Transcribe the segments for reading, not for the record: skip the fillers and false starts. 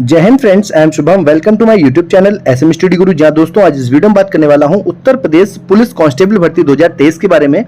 जय Hind friends, I am Shubham. Welcome to my YouTube channel SM study Guru. जहां दोस्तों आज इस वीडियो में बात करने वाला हूं उत्तर प्रदेश पुलिस कांस्टेबल भर्ती 2023 के बारे में।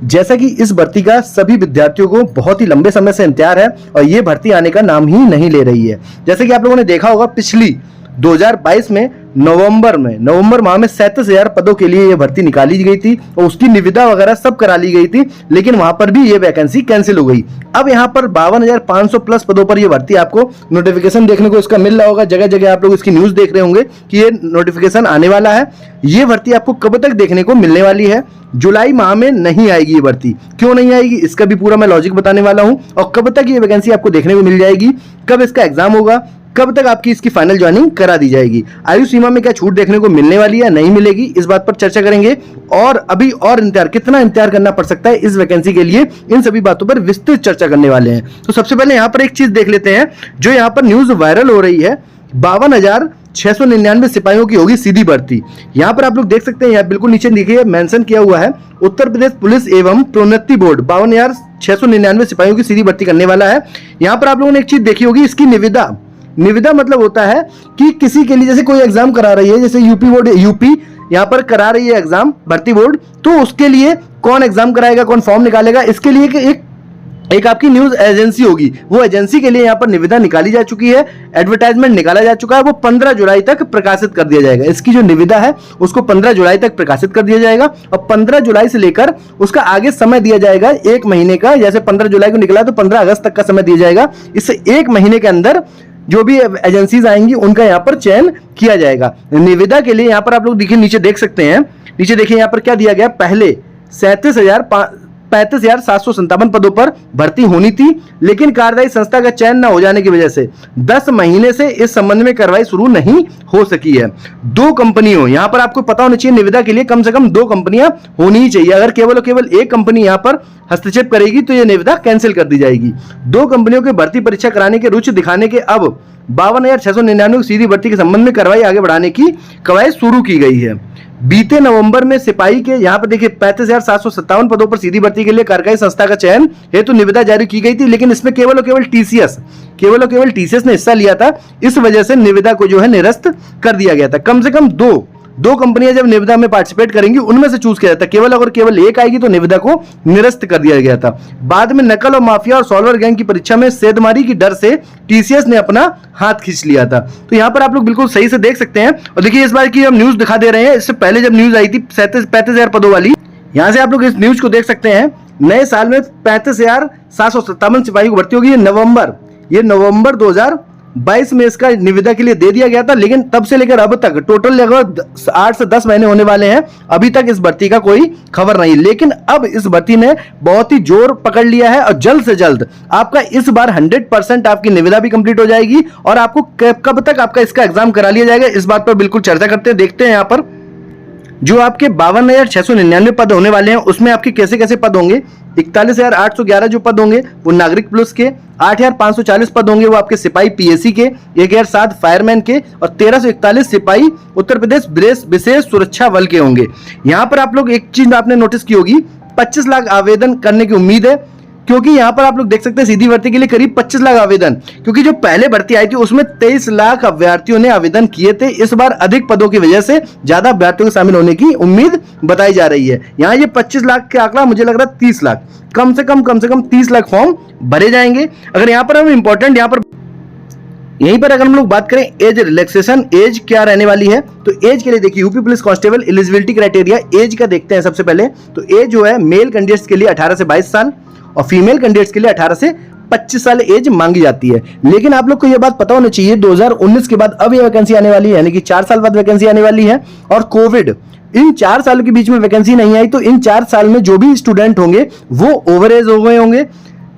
जैसा कि इस भर्ती का सभी विद्यार्थियों को बहुत ही लंबे समय से इंतजार है और ये भर्ती आने का नाम ही नहीं ले रही है। जैसे कि आप लोगों ने देखा होगा, पिछली 2022 में नवंबर माह में 37,000 पदों के लिए यह भर्ती निकाली गई थी और उसकी निविदा वगैरह सब करा ली गई थी, लेकिन वहां पर भी ये वैकेंसी कैंसिल हो गई। अब यहां पर 52,500 प्लस पदों पर यह भर्ती आपको नोटिफिकेशन देखने को इसका मिल रहा होगा। जगह जगह आप लोग इसकी न्यूज देख रहे होंगे कि ये नोटिफिकेशन आने वाला है। ये भर्ती आपको कब तक देखने को मिलने वाली है? जुलाई माह में नहीं आएगी ये भर्ती। क्यों नहीं आएगी, इसका भी पूरा मैं लॉजिक बताने वाला हूं। और कब तक ये वैकेंसी आपको देखने को मिल जाएगी, कब इसका एग्जाम होगा, कब तक आपकी इसकी फाइनल ज्वाइनिंग करा दी जाएगी, आयु सीमा में क्या छूट देखने को मिलने वाली है, नहीं मिलेगी, इस बात पर चर्चा करेंगे। और अभी और कितना इंतजार करना पड़ सकता है इस वैकेंसी के लिए, इन सभी बातों पर विस्तृत चर्चा करने वाले हैं। तो सबसे पहले यहाँ पर एक चीज देख लेते हैं जो यहाँ पर न्यूज वायरल हो रही है। 52,699 सिपाहियों की होगी सीधी भर्ती। यहाँ पर आप लोग देख सकते हैं, यहाँ बिल्कुल नीचे देखिए मेंशन किया हुआ है, उत्तर प्रदेश पुलिस एवं प्रोन्नति बोर्ड 52,699 सिपाहियों की सीधी भर्ती करने वाला है। यहाँ पर आप लोगों ने एक चीज देखी होगी, इसकी निविदा मतलब होता है कि किसी के लिए जैसे कोई एग्जाम करा रही है, जैसे यूपी यहाँ पर करा रही है एग्जाम भर्ती बोर्ड, तो उसके लिए कौन एग्जाम कराएगा, कौन फॉर्म निकालेगा, इसके लिए एक आपकी न्यूज एजेंसी होगी। वो एजेंसी के लिए यहाँ पर निविदा निकाली जा चुकी है, एडवर्टाइजमेंट निकाला जा चुका है। वो 15 जुलाई तक प्रकाशित कर दिया जाएगा। इसकी जो निविदा है उसको 15 जुलाई तक प्रकाशित कर दिया जाएगा और 15 जुलाई से लेकर उसका आगे समय दिया जाएगा 1 महीने का। जैसे 15 जुलाई को निकला तो 15 अगस्त तक का समय दिया जाएगा। इससे 1 महीने के अंदर जो भी एजेंसीज आएंगी उनका यहाँ पर चयन किया जाएगा। निविदा के लिए यहाँ पर आप लोग देखिए, नीचे देख सकते हैं, नीचे देखिए यहाँ पर क्या दिया गया। पहले 35,757 पदों पर भर्ती होनी थी, लेकिन कार्यदायी संस्था का चयन न हो जाने की वजह से 10 महीने से इस संबंध में कार्रवाई शुरू नहीं हो सकी है। 2 कंपनियों, यहां पर आपको पता होना चाहिए निविदा के लिए कम से कम 2 कंपनियां होनी ही चाहिए। अगर केवल एक कंपनी यहां पर हस्तक्षेप करेगी तो यह निविदा कैंसिल कर दी जाएगी। 2 कंपनियों की भर्ती परीक्षा कराने के रुचि दिखाने के अब 52,699 सीधी भर्ती के संबंध में कार्रवाई आगे बढ़ाने की कवायद शुरू की गई है। बीते नवंबर में सिपाही के यहाँ पर देखिए 35,757 पदों पर सीधी भर्ती के लिए कार्यकारी संस्था का चयन हेतु निविदा जारी की गई थी, लेकिन इसमें केवल टीसीएस ने हिस्सा लिया था। इस वजह से निविदा को जो है निरस्त कर दिया गया था। कम से कम दो कंपनियां जब निविदा में पार्टिसिपेट करेंगी उनमें से चूज किया जाता है। केवल एक आएगी तो निविदा को निरस्त कर दिया गया था। बाद में नकल और माफिया और सॉल्वर गैंग की परीक्षा में सेधमारी की डर से टीसीएस ने अपना हाथ खींच लिया था। तो यहाँ पर आप लोग बिल्कुल सही से देख सकते हैं। और देखिए इस बार की हम न्यूज दिखा दे रहे हैं, इससे पहले जब न्यूज आई थी 35,000 पदों वाली, यहाँ से आप लोग इस न्यूज को देख सकते हैं। नए साल में 35,757 सिपाही को भर्ती होगी। ये नवंबर 2022 में इसका निविदा के लिए दे दिया गया था, लेकिन तब से लेकर अब तक टोटल लगभग 8 से 10 महीने होने वाले हैं, अभी तक इस भर्ती का कोई खबर नहीं। लेकिन अब इस भर्ती ने बहुत ही जोर पकड़ लिया है और जल्द से जल्द आपका इस बार 100% आपकी निविदा भी कंप्लीट हो जाएगी और आपको कब तक आपका इसका एग्जाम करा लिया जाएगा, इस बात पर बिल्कुल चर्चा करते हैं। देखते हैं यहाँ पर जो आपके 52,699 पद होने वाले हैं उसमें आपके कैसे कैसे पद होंगे। 41,811 जो पद होंगे वो नागरिक पुलिस के, 8,540 पद होंगे वो आपके सिपाही पीएसी के, 1,007 फायरमैन के और 1,341 सिपाही उत्तर प्रदेश विशेष सुरक्षा बल के होंगे। यहाँ पर आप लोग एक चीज आपने नोटिस की होगी, 25 लाख आवेदन करने की उम्मीद है, क्योंकि यहां पर आप लोग देख सकते हैं सीधी भर्ती के लिए करीब 25 लाख आवेदन, क्योंकि जो पहले भर्ती आई थी उसमें 23 लाख अभ्यर्थियों ने आवेदन किए थे। इस बार अधिक पदों की वजह से ज्यादा अभ्यर्थियों के शामिल होने की उम्मीद बताई जा रही है। यहां ये 25 लाख के आंकड़ा मुझे लग रहा है 30 लाख, कम से कम 30 लाख फॉर्म भरे जाएंगे। अगर यहाँ पर हम इंपॉर्टेंट यहीं पर अगर हम लोग बात करें एज रिलैक्सेशन, एज क्या रहने वाली है, तो एज के लिए देखिए UP police constable eligibility criteria age का देखते हैं। सबसे पहले तो एज जो है मेल कैंडिडेट्स के लिए 18 से 22 साल और फीमेल कैंडिडेट्स के लिए 18 से 25 साल एज मांगी जाती है। लेकिन आप लोग को यह बात पता होनी चाहिए 2019 के बाद अब यह वैकेंसी आने वाली है, यानी कि 4 साल बाद वैकेंसी आने वाली है। और कोविड, इन 4 साल के बीच में वैकेंसी नहीं आई, तो इन 4 साल में जो भी स्टूडेंट होंगे वो ओवर एज हो गए होंगे।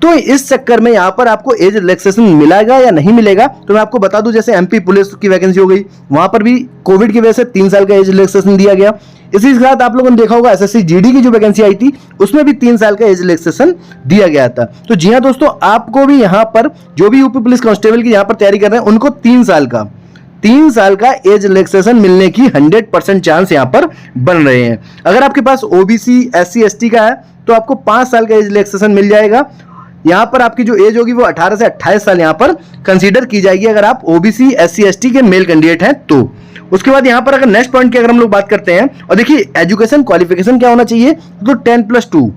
तो इस चक्कर में यहां पर आपको एज रिलैक्सेशन मिलेगा या नहीं मिलेगा, तो मैं आपको बता दूं, जैसे एमपी पुलिस की वैकेंसी हो गई, वहां पर भी कोविड की वजह से 3 साल का एज रिलैक्सेशन दिया गया। इसी के साथ आप लोगों ने देखा होगा एसएससी जीडी की जो वैकेंसी आई थी उसमें भी 3 साल का एज रिलैक्सेशन दिया गया था। तो जी हां दोस्तों, आपको भी यहां पर जो भी यूपी पुलिस कांस्टेबल की यहां पर तैयारी कर रहे हैं उनको 3 साल का एज रिलैक्सेशन मिलने की 100% चांस यहां पर बन रहे हैं। अगर आपके पास ओबीसी SC ST का है तो आपको 5 साल का एज रिलैक्सेशन मिल जाएगा। यहाँ पर आपकी जो एज होगी वो 18 से 28 साल यहाँ पर कंसीडर की जाएगी अगर आप ओबीसी SC ST के मेल कैंडिडेट हैं तो। उसके बाद यहाँ पर अगर नेक्स्ट पॉइंट की अगर हम लोग बात करते हैं, और देखिए एजुकेशन क्वालिफिकेशन क्या होना चाहिए, तो 10+2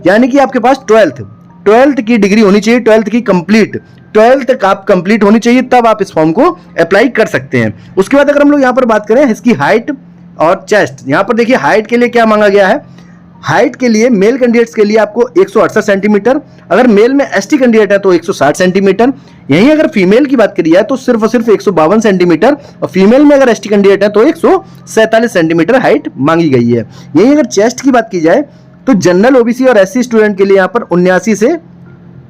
यानी कि आपके पास 12th की डिग्री होनी चाहिए, 12th की कंप्लीट, 12th आप कंप्लीट होनी चाहिए, तब आप इस फॉर्म को अप्लाई कर सकते हैं। उसके बाद अगर हम लोग यहाँ पर बात करें इसकी हाइट और चेस्ट, यहाँ पर देखिए हाइट के लिए क्या मांगा गया है। हाइट के लिए मेल कैंडिडेट्स के लिए आपको 168 सेंटीमीटर, अगर मेल में ST कैंडिडेट है तो 160 सेंटीमीटर। यहीं अगर फीमेल की बात करी जाए तो सिर्फ और सिर्फ 152 सेंटीमीटर, और फीमेल में अगर ST कैंडिडेट है तो 147 सेंटीमीटर हाइट मांगी गई है। यहीं अगर चेस्ट की बात की जाए तो जनरल OBC और SC स्टूडेंट के लिए यहाँ पर 79 से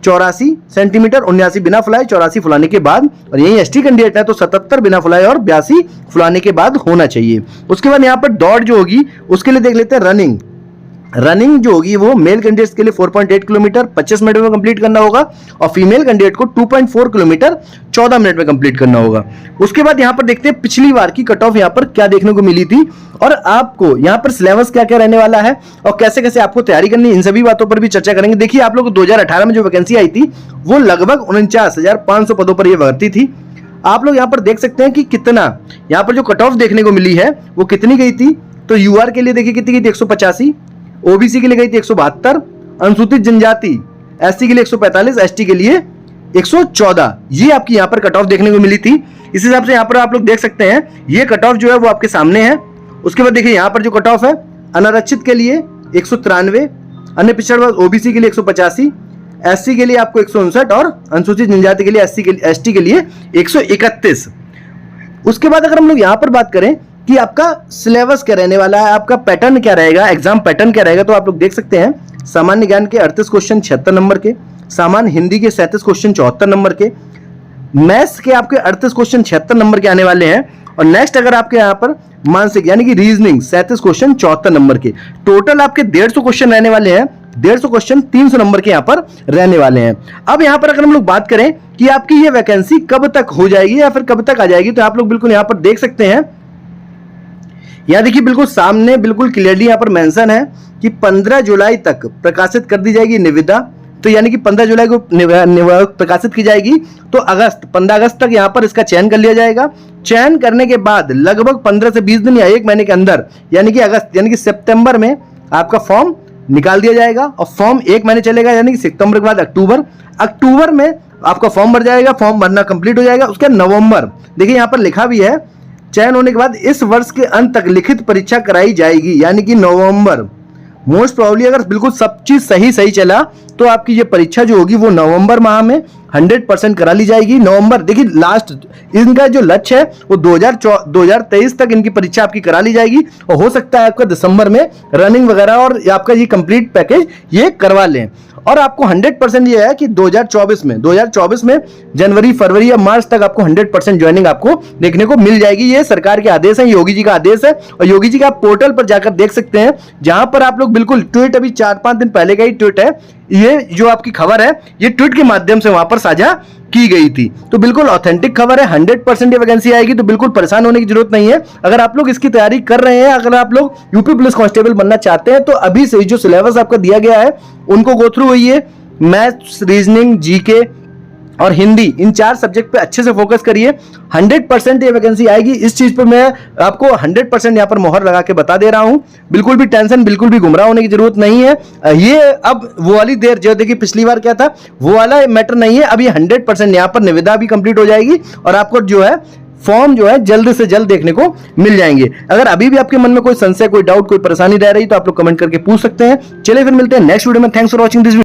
84 सेंटीमीटर, 79 बिना फुलाए, 84 फुलाने के बाद, और यही ST कैंडिडेट है तो 77 बिना फुलाए और 82 फुलाने के बाद होना चाहिए। उसके बाद यहाँ पर दौड़ जो होगी उसके लिए देख लेते हैं रनिंग जो होगी वो मेल कैंडिडेट्स के लिए 4.8 किलोमीटर 25 मिनट में कंप्लीट करना होगा, और फीमेल कैंडिडेट को 2.4 किलोमीटर 14 मिनट में कंप्लीट करना होगा। उसके बाद यहाँ पर देखते हैं पिछली बार की कट ऑफ यहाँ पर क्या देखने को मिली थी, और आपको यहाँ पर सिलेबस क्या क्या रहने वाला है और कैसे कैसे आपको तैयारी करनी, इन सभी बातों पर भी चर्चा करेंगे। देखिए आप लोग 2018 में जो वैकेंसी आई थी वो लगभग 49,500 पदों पर यह भर्ती थी। आप लोग यहाँ पर देख सकते हैं कि कितना यहाँ पर जो कट ऑफ देखने को मिली है वो कितनी गई थी। तो यूआर के लिए देखिए कितनी गई थी, 185, ओबीसी के लिए गई थी 172, अनुसूचित जनजाति SC के लिए 145, ST के लिए 114, ये आपकी यहाँ पर कट ऑफ देखने को मिली थी। इस हिसाब से यहाँ पर आप लोग देख सकते हैं ये कट ऑफ जो है वो आपके सामने है। उसके बाद देखिए यहाँ पर जो कट ऑफ है अनारक्षित के लिए 193, अन्य पिछड़ा वर्ग OBC के लिए 185, SC के लिए आपको 159 और अनुसूचित जनजाति के लिए ST के लिए 131। उसके बाद अगर हम लोग यहाँ पर बात करें कि आपका सिलेबस क्या रहने वाला है, आपका पैटर्न क्या रहेगा, एग्जाम पैटर्न क्या रहेगा, तो आप लोग देख सकते हैं सामान्य ज्ञान के 38 क्वेश्चन 76 नंबर के, सामान्य हिंदी के 37 क्वेश्चन 74 नंबर के, मैथ्स के आपके 38 क्वेश्चन 76 नंबर के आने वाले हैं, और नेक्स्ट अगर आपके यहाँ पर मानसिक यानी कि रीजनिंग 37 क्वेश्चन 74 नंबर के, टोटल आपके 150 क्वेश्चन रहने वाले हैं। 150 क्वेश्चन 300 नंबर के यहाँ पर रहने वाले हैं। अब यहाँ पर अगर हम लोग बात करें कि आपकी ये वैकेंसी कब तक हो जाएगी या फिर कब तक आ जाएगी, तो आप लोग बिल्कुल यहाँ पर देख सकते हैं, यहाँ देखिए बिल्कुल सामने बिल्कुल क्लियरली यहाँ पर मेंशन है कि 15 जुलाई तक प्रकाशित कर दी जाएगी निविदा। तो यानी कि 15 जुलाई को प्रकाशित की जाएगी, तो 15 अगस्त तक यहाँ पर इसका चयन कर लिया जाएगा। चयन करने के बाद लगभग 15 से 20 दिन या 1 महीने के अंदर यानी कि अगस्त यानी कि सितंबर में आपका फॉर्म निकाल दिया जाएगा, और फॉर्म 1 महीने चलेगा यानी कि सितंबर के बाद अक्टूबर में आपका फॉर्म भर जाएगा, फॉर्म भरना कंप्लीट हो जाएगा। उसके नवंबर, देखिए यहाँ पर लिखा भी है, चयन होने के बाद इस वर्ष के अंत तक लिखित परीक्षा कराई जाएगी, यानी कि नवंबर। मोस्ट प्रोबेबली अगर बिल्कुल सब चीज सही चला तो आपकी ये परीक्षा जो होगी वो नवंबर माह में 100% करा ली जाएगी। नवंबर देखिए लास्ट इनका जो लक्ष्य है वो 2023 तक इनकी परीक्षा आपकी करा ली जाएगी, और हो सकता है आपका दिसंबर में रनिंग वगैरह और आपका ये कंप्लीट पैकेज ये करवा लें। और आपको 100% ये है कि 2024 में जनवरी फरवरी या मार्च तक आपको 100% ज्वाइनिंग आपको देखने को मिल जाएगी। ये सरकार के आदेश है, योगी जी का आदेश है, और योगी जी का आप पोर्टल पर जाकर देख सकते हैं, जहां पर आप लोग बिल्कुल ट्वीट अभी 4-5 दिन पहले का ही ट्वीट है, ये जो आपकी खबर है ये ट्वीट के माध्यम से वहां पर साझा की गई थी। तो बिल्कुल ऑथेंटिक खबर है, 100% ये वैकेंसी आएगी, तो बिल्कुल परेशान होने की जरूरत नहीं है। अगर आप लोग इसकी तैयारी कर रहे हैं, अगर आप लोग यूपी पुलिस कांस्टेबल बनना चाहते हैं, तो अभी से जो सिलेबस आपका दिया गया है उनको गो थ्रू होइए। मैथ्स, रीजनिंग, जीके और हिंदी, इन 4 सब्जेक्ट पे अच्छे से फोकस करिए। 100% ये वैकेंसी आएगी, इस चीज पे मैं आपको 100% यहाँ पर मोहर लगा के बता दे रहा हूँ। बिल्कुल भी टेंशन, बिल्कुल भी गुमराह होने की जरूरत नहीं है। ये अब वो वाली देर जो देखिए पिछली बार क्या था वो वाला मैटर नहीं है। अब ये 100% यहाँ पर निविदा भी कंप्लीट हो जाएगी, और आपको जो है फॉर्म जो है जल्द से जल्द देखने को मिल जाएंगे। अगर अभी भी आपके मन में कोई संशय, कोई डाउट, कोई परेशानी रह रही तो आप लोग कमेंट करके पूछ सकते हैं। चलिए फिर मिलते हैं नेक्स्ट वीडियो में। Thanks for watching this video.